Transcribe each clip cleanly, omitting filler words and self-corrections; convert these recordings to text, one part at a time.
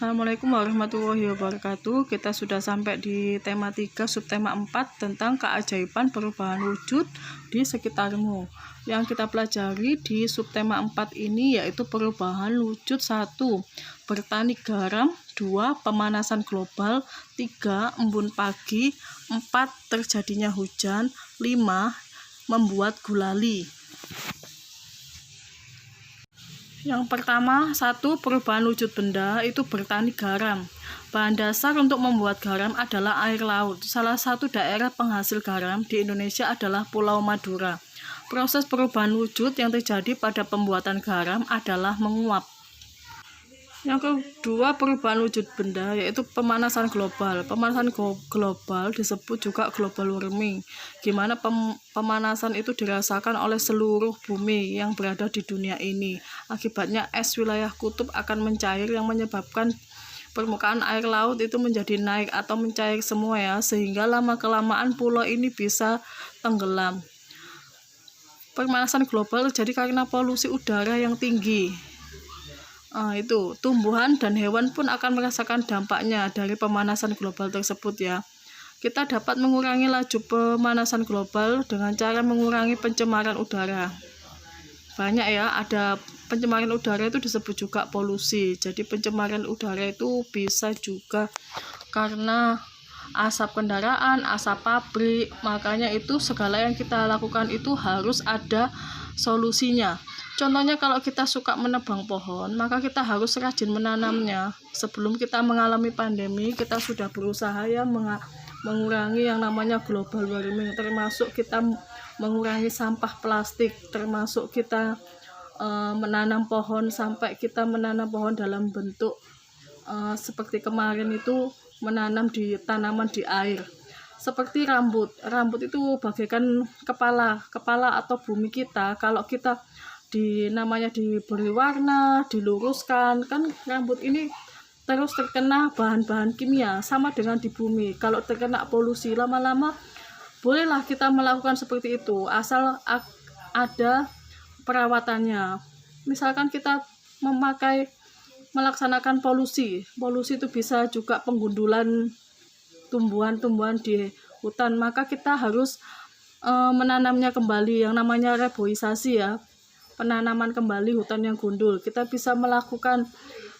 Assalamualaikum warahmatullahi wabarakatuh. Kita sudah sampai di tema 3 subtema 4 tentang keajaiban perubahan wujud di sekitarmu. Yang kita pelajari di subtema 4 ini yaitu perubahan wujud 1. Bertani garam, 2. Pemanasan global, 3. Embun pagi, 4. Terjadinya hujan, 5. Membuat gulali. Yang pertama, 1. Perubahan wujud benda itu bertani garam. Bahan dasar untuk membuat garam adalah air laut. Salah satu daerah penghasil garam di Indonesia adalah Pulau Madura. Proses perubahan wujud yang terjadi pada pembuatan garam adalah menguap. Yang kedua, perubahan wujud benda yaitu pemanasan global. Pemanasan global disebut juga global warming, gimana pemanasan itu dirasakan oleh seluruh bumi yang berada di dunia ini. Akibatnya es wilayah kutub akan mencair yang menyebabkan permukaan air laut itu menjadi naik atau mencair semua ya, sehingga lama-kelamaan pulau ini bisa tenggelam. Pemanasan global terjadi karena polusi udara yang tinggi. Itu tumbuhan dan hewan pun akan merasakan dampaknya dari pemanasan global tersebut ya. Kita dapat mengurangi laju pemanasan global dengan cara mengurangi pencemaran udara. Banyak ya, ada pencemaran udara itu disebut juga polusi. Jadi pencemaran udara itu bisa juga karena asap kendaraan, asap pabrik. Makanya itu segala yang kita lakukan itu harus ada solusinya. Contohnya kalau kita suka menebang pohon, maka kita harus rajin menanamnya. Sebelum kita mengalami pandemi, kita sudah berusaha ya mengurangi yang namanya global warming, termasuk kita mengurangi sampah plastik, termasuk kita menanam pohon, sampai kita menanam pohon dalam bentuk seperti kemarin itu menanam di tanaman di air. Seperti rambut itu bagaikan kepala atau bumi kita. Kalau kita namanya diberi warna, diluruskan, kan rambut ini terus terkena bahan-bahan kimia, sama dengan di bumi. Kalau terkena polusi, lama-lama bolehlah kita melakukan seperti itu, asal ada perawatannya. Misalkan kita melaksanakan polusi itu bisa juga penggundulan tumbuhan-tumbuhan di hutan, maka kita harus menanamnya kembali, yang namanya reboisasi ya, penanaman kembali hutan yang gundul. Kita bisa melakukan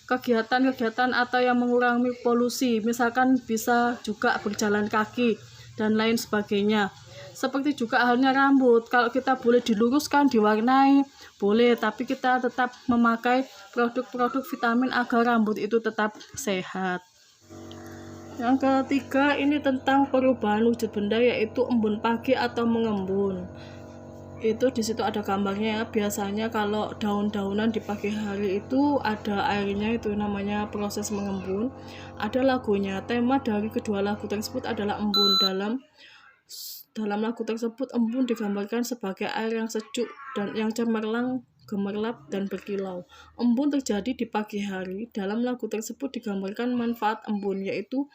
kegiatan-kegiatan atau yang mengurangi polusi, misalkan bisa juga berjalan kaki dan lain sebagainya. Seperti juga halnya rambut, kalau kita boleh diluruskan, diwarnai, boleh, tapi kita tetap memakai produk-produk vitamin agar rambut itu tetap sehat. Yang ketiga, ini tentang perubahan wujud benda yaitu embun pagi atau mengembun. Itu di situ ada gambarnya ya. Biasanya kalau daun-daunan di pagi hari itu ada airnya, itu namanya proses mengembun. Ada lagunya. Tema dari kedua lagu tersebut adalah embun. Dalam lagu tersebut embun digambarkan sebagai air yang sejuk dan yang cemerlang, gemerlap dan berkilau. Embun terjadi di pagi hari. Dalam lagu tersebut digambarkan manfaat embun, yaitu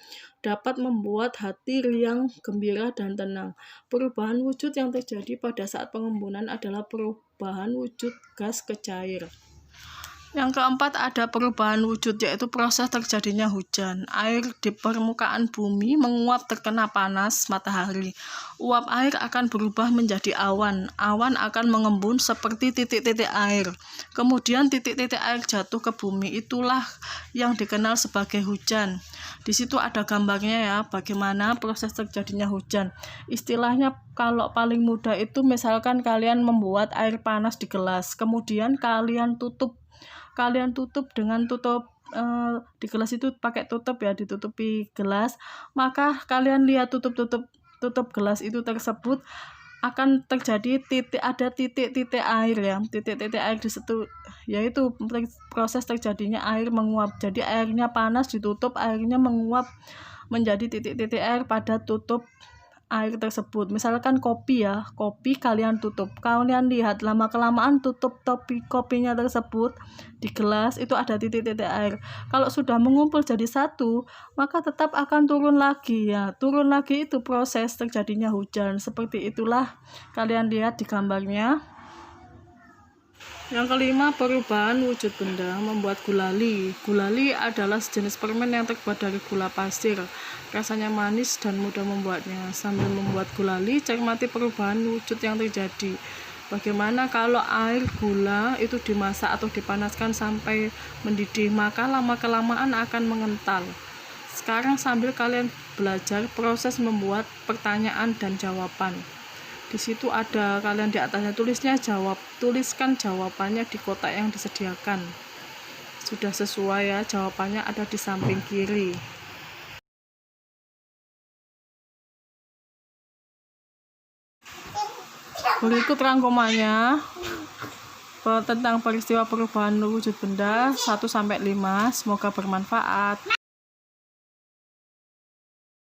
dapat membuat hati riang, gembira dan tenang. Perubahan wujud yang terjadi pada saat pengembunan adalah perubahan wujud gas ke cair. Yang keempat, ada perubahan wujud yaitu proses terjadinya hujan. Air di permukaan bumi menguap terkena panas matahari. Uap air akan berubah menjadi awan. Awan akan mengembun seperti titik-titik air. Kemudian titik-titik air jatuh ke bumi, itulah yang dikenal sebagai hujan. Di situ ada gambarnya ya, bagaimana proses terjadinya hujan. Istilahnya kalau paling mudah itu misalkan kalian membuat air panas di gelas, kemudian kalian tutup dengan tutup di gelas itu pakai tutup ya, ditutupi gelas, maka kalian lihat tutup gelas itu tersebut akan terjadi titik-titik air ya, titik-titik air di situ, yaitu proses terjadinya air menguap. Jadi airnya panas ditutup, airnya menguap menjadi titik-titik air pada tutup air tersebut. Misalkan kopi kalian tutup, kalian lihat lama-kelamaan tutup topi kopinya tersebut di gelas itu ada titik-titik air. Kalau sudah mengumpul jadi satu, maka tetap akan turun lagi ya. Turun lagi itu proses terjadinya hujan. Seperti itulah kalian lihat di gambarnya. Yang kelima, perubahan wujud benda membuat gulali. Gulali adalah sejenis permen yang terbuat dari gula pasir. Rasanya manis dan mudah membuatnya. Sambil membuat gulali, cermati perubahan wujud yang terjadi. Bagaimana kalau air gula itu dimasak atau dipanaskan sampai mendidih, maka lama-kelamaan akan mengental. Sekarang sambil kalian belajar proses membuat pertanyaan dan jawaban. Di situ ada kalian di atasnya tulisnya tuliskan jawabannya di kotak yang disediakan. Sudah sesuai ya, jawabannya ada di samping kiri. Berikut rangkumannya tentang peristiwa perubahan wujud benda 1-5. Semoga bermanfaat.